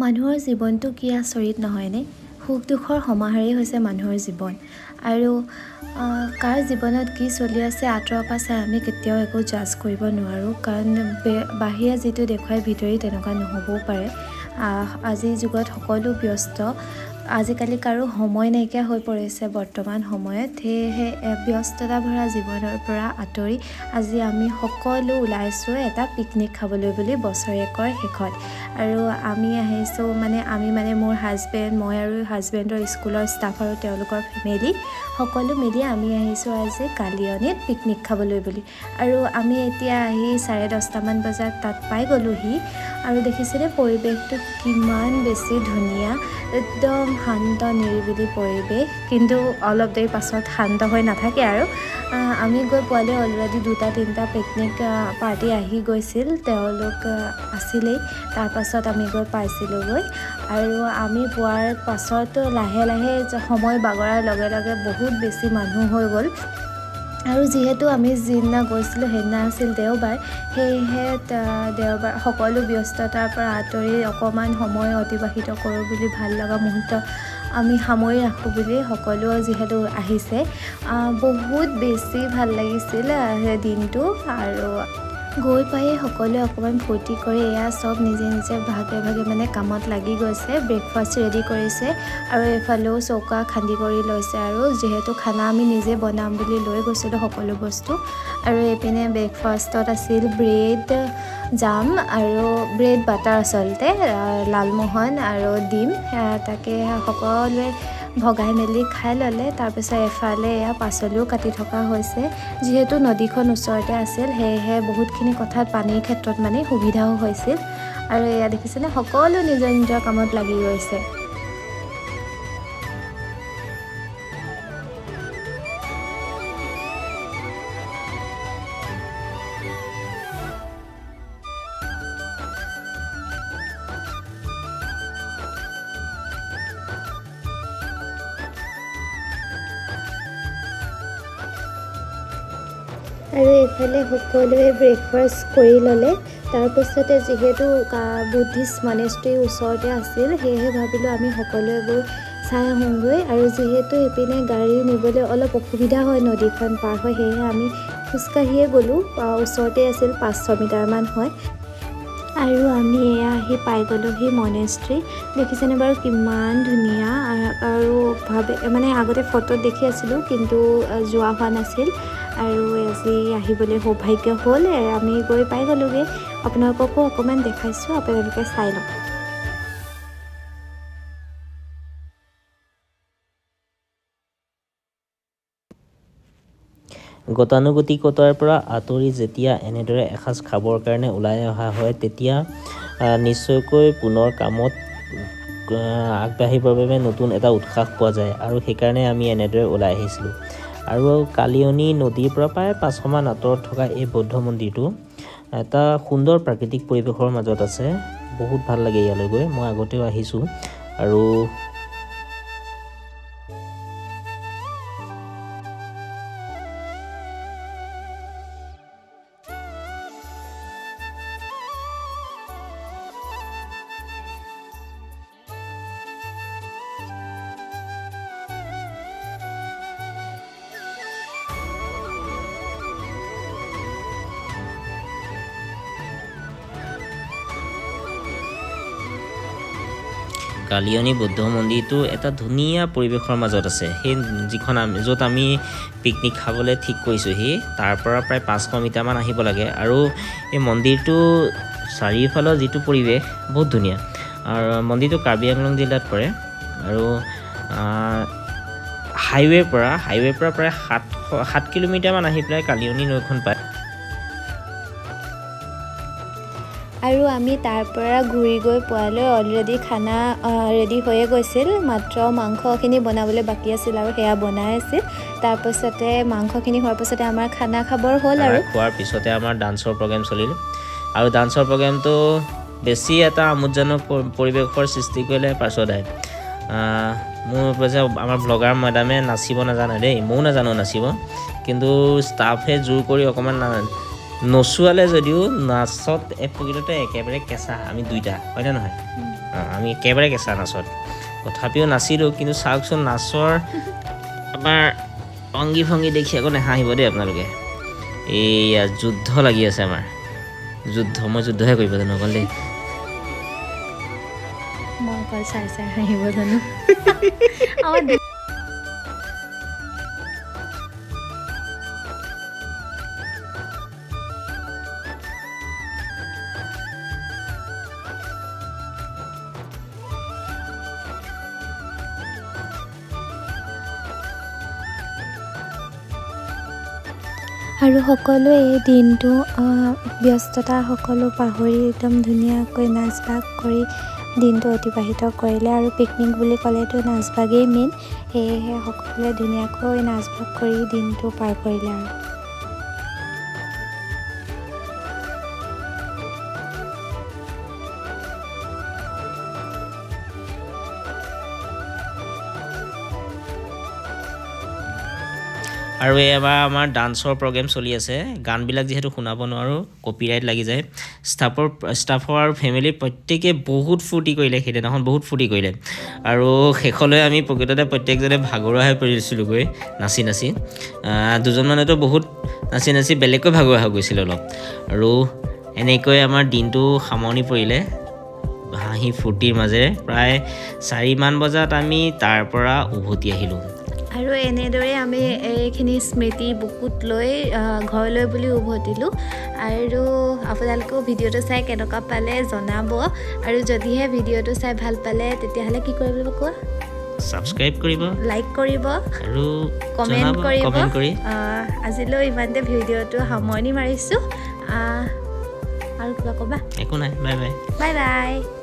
মানুহৰ জীৱনটো কি আচৰিত নহয়নে? সুখ দুখৰ সমাহাৰেই হৈছে মানুহৰ জীৱন। আৰু কাৰ জীৱনত কি চলি আছে আঁতৰৰ পৰা চাই আমি কেতিয়াও একো জাজ কৰিব নোৱাৰোঁ, কাৰণ বাহিৰে যিটো দেখুৱাই ভিতৰি তেনেকুৱা নহ'বও পাৰে। আজিৰ যুগত সকলো ব্যস্ত, আজিকালি কাৰো সময় নাইকিয়া হৈ পৰিছে বৰ্তমান সময়ত। সেয়েহে ব্যস্ততা ভৰা জীৱনৰ পৰা আঁতৰি আজি আমি সকলো ওলাইছোঁ এটা পিকনিক খাবলৈ বুলি বছৰেকৰ শেষত। আৰু আমি আহিছোঁ আমি মোৰ হাজবেণ্ড, মই আৰু হাজবেণ্ডৰ স্কুলৰ ষ্টাফ আৰু তেওঁলোকৰ ফেমিলি সকলো মিলি আমি আহিছোঁ আজি কালিয়নীত পিকনিক খাবলৈ বুলি। আৰু আমি এতিয়া আহি 10:30মান বজাত তাত পাই গ'লোহি। আৰু দেখিছেনে পৰিৱেশটো কিমান বেছি ধুনীয়া, একদম শান্ত নিৰিবিলি পৰিৱেশ। কিন্তু অলপ দেৰি পাছত শান্ত হৈ নাথাকে আৰু আমি গৈ পোৱালৈ অলৰেডি 2-3টা পিকনিক পাৰ্টি আহি গৈছিল, তেওঁলোক আছিলেই। তাৰপাছত আমি গৈ পাইছিলোঁগৈ। আৰু আমি পোৱাৰ পাছত লাহে লাহে সময় বাগৰাৰ লগে লগে বহুত বেছি মানুহ হৈ গ'ল। আৰু যিহেতু আমি যিদিনা গৈছিলোঁ সেইদিনা আছিল দেওবাৰ, সেয়েহে দেওবাৰ সকলো ব্যস্ততাৰ পৰা আঁতৰি অকণমান সময় অতিবাহিত কৰোঁ বুলি ভাল লগা মুহূৰ্ত আমি সামৰি ৰাখোঁ বুলি সকলো যিহেতু আহিছে। বহুত বেছি ভাল লাগিছিল দিনটো। আৰু গৈ পায়ে সকলোৱে অকণমান ফূৰ্তি কৰি এয়া চব নিজে নিজে ভাগে ভাগে কামত লাগি গৈছে। ব্ৰেকফাষ্ট ৰেডি কৰিছে আৰু এইফালেও চৌকা খান্দি কৰি লৈছে। আৰু যিহেতু খানা আমি নিজে বনাম বুলি লৈ গৈছিলোঁ সকলো বস্তু। আৰু এইপিনে ব্ৰেকফাষ্টত আছিল ব্ৰেড জাম আৰু ব্ৰেড বাটাৰ, আচলতে লালমোহন আৰু ডিম। তাকে সকলোৱে ভগাই মেলি খাই ল'লে। তাৰপিছত এফালে এয়া পাচলিও কাটি থকা হৈছে। যিহেতু নদীখন ওচৰতে আছিল, সেয়েহে বহুতখিনি কথাত পানীৰ ক্ষেত্ৰত সুবিধাও হৈছিল। আৰু এয়া দেখিছেনে সকলো নিজৰ নিজৰ কামত লাগি গৈছে। আৰু এইফালে সকলোৱে ব্ৰেকফাষ্ট কৰি ল'লে। তাৰপিছতে যিহেতু বুদ্ধিষ্ট মনেষ্ট্ৰীৰ ওচৰতে আছিল, সেয়েহে ভাবিলোঁ আমি সকলোৱে গৈ চাই আহোঁগৈ। আৰু যিহেতু এইপিনে গাড়ী নিবলৈ অলপ অসুবিধা হয় নদীখন পাৰ হৈ, সেয়েহে আমি খোজকাঢ়িয়ে গ'লোঁ। ওচৰতে আছিল, 500 মিটাৰমান হয়। আৰু আমি এয়া আহি পাই গ'লোহি মনেষ্ট্ৰী। দেখিছেনে বাৰু কিমান ধুনীয়া। আৰু আগতে ফটোত দেখি আছিলোঁ, কিন্তু যোৱা হোৱা নাছিল। আৰু আজি আহিবলৈ সৌভাগ্য হ'ল। আমি গৈ পাই গ'লোগৈ। আপোনালোককো অকণমান দেখাইছোঁ, আপোনালোকে চাই লওক। গতানুগতিকতাৰ পৰা আঁতৰি যেতিয়া এনেদৰে এসাঁজ খাবৰ কাৰণে ওলাই অহা হয়, তেতিয়া নিশ্চয়কৈ পুনৰ কামত আগবাঢ়িবৰ বাবে নতুন এটা উৎসাহ পোৱা যায়। আৰু সেইকাৰণে আমি এনেদৰে ওলাই আহিছিলোঁ। আৰু কালিয়নী নদীৰ পৰা প্ৰায় 500মান আঁতৰত থকা এই বৌদ্ধ মন্দিৰটো এটা সুন্দৰ প্ৰাকৃতিক পৰিৱেশৰ মাজত আছে। বহুত ভাল লাগে ইয়ালৈ গৈ। মই আগতেও আহিছোঁ। আৰু কালিয়নী বৌদ্ধ মন্দিৰটো এটা ধুনীয়া পৰিৱেশৰ মাজত আছে। সেই য'ত আমি পিকনিক খাবলৈ ঠিক কৰিছোঁহি, তাৰ পৰা প্ৰায় 500 মিটাৰমান আহিব লাগে। আৰু এই মন্দিৰটো চাৰিওফালৰ যিটো পৰিৱেশ বহুত ধুনীয়া। আৰু মন্দিৰটো কাৰ্বি আংলং জিলাত পৰে। আৰু হাইৱেৰ পৰা প্ৰায় 7 কিলোমিটাৰমান আহি পেলাই কালিয়নী নৈখন পায়। আৰু আমি তাৰ পৰা ঘূৰি গৈ পোৱালৈ অলৰেডি খানা ৰেডি হৈয়ে গৈছিল। মাত্ৰ মাংসখিনি বনাবলৈ বাকী আছিল আৰু সেয়া বনাই আছিল। তাৰপিছতে মাংসখিনি হোৱাৰ পাছতে আমাৰ খানা খাবৰ হ'ল। আৰু খোৱাৰ পিছতে আমাৰ ডান্সৰ প্ৰগ্ৰেম চলিল। আৰু ডান্সৰ প্ৰগ্ৰেমটো বেছি এটা আমোদজনক পৰিৱেশৰ সৃষ্টি কৰিলে পাৰ্শ্বদাই। মোৰ কৈছে আমাৰ ব্লগাৰ মেডামে নাচিব নাজানে দেই, ময়ো নাজানো নাচিব, কিন্তু ষ্টাফে জোৰ কৰি অকণমান নচোৱালে যদিও নাচত প্ৰকৃততে একেবাৰে কেঁচা আমি দুইটা, হয়নে নহয়? আমি একেবাৰে কেঁচা নাচত তথাপিও নাচিলোঁ কিন্তু চাওকচোন নাচৰ আমাৰ অংগী ভংগী দেখি আকৌ নেহাঁহিব দেই আপোনালোকে এইয়া যুদ্ধ লাগি আছে আমাৰ মই যুদ্ধহে কৰিব জানো অকল দেই মই অকল চাই হাঁহিব জানো আৰু সকলোৱে এই দিনটো ব্যস্ততা সকলো পাহৰি একদম ধুনীয়াকৈ নাচ বাগ কৰি দিনটো অতিবাহিত কৰিলে আৰু পিকনিক বুলি ক'লেতো নাচ বাগেই মেইন সেয়েহে সকলোৱে ধুনীয়াকৈ নাচ বাগ কৰি দিনটো পাৰ কৰিলে আৰু এবাৰ আমাৰ ডান্সৰ প্ৰগ্ৰেম চলি আছে গানবিলাক যিহেতু শুনাব নোৱাৰোঁ কপিৰাইট লাগি যায় ষ্টাফৰ আৰু ফেমিলি প্ৰত্যেকে বহুত ফূৰ্তি কৰিলে সেইদিনাখন বহুত ফূৰ্তি কৰিলে আৰু শেষলৈ আমি প্ৰকৃততে প্ৰত্যেকজনে ভাগৰুৱা হৈ পৰিছিলোঁগৈ নাচি দুজনমানেতো বহুত নাচি বেলেগকৈ ভাগৰুৱা হৈ গৈছিল অলপ আৰু এনেকৈ আমাৰ দিনটো সামৰণি পৰিলে হাঁহি ফূৰ্তিৰ মাজেৰে প্ৰায় 4মান বজাত আমি তাৰ পৰা উভতি আহিলোঁ আৰু এনেদৰে আমি এইখিনি স্মৃতি বুকুত লৈ ঘৰলৈ বুলি উভতিলোঁ আৰু আপোনালোকেও ভিডিঅ'টো চাই কেনেকুৱা পালে জনাব আৰু যদিহে ভিডিঅ'টো চাই ভাল পালে তেতিয়াহ'লে কি কৰিব লাগিব কোৱা ছাবস্ক্ৰাইব কৰিব লাইক কৰিব আৰু কমেণ্ট কৰিব কৰি আজিলৈ ইমানতে ভিডিঅ'টো সামৰণি মাৰিছোঁ আৰু কিবা ক'বা একো নাই বাই বাই বাই বাই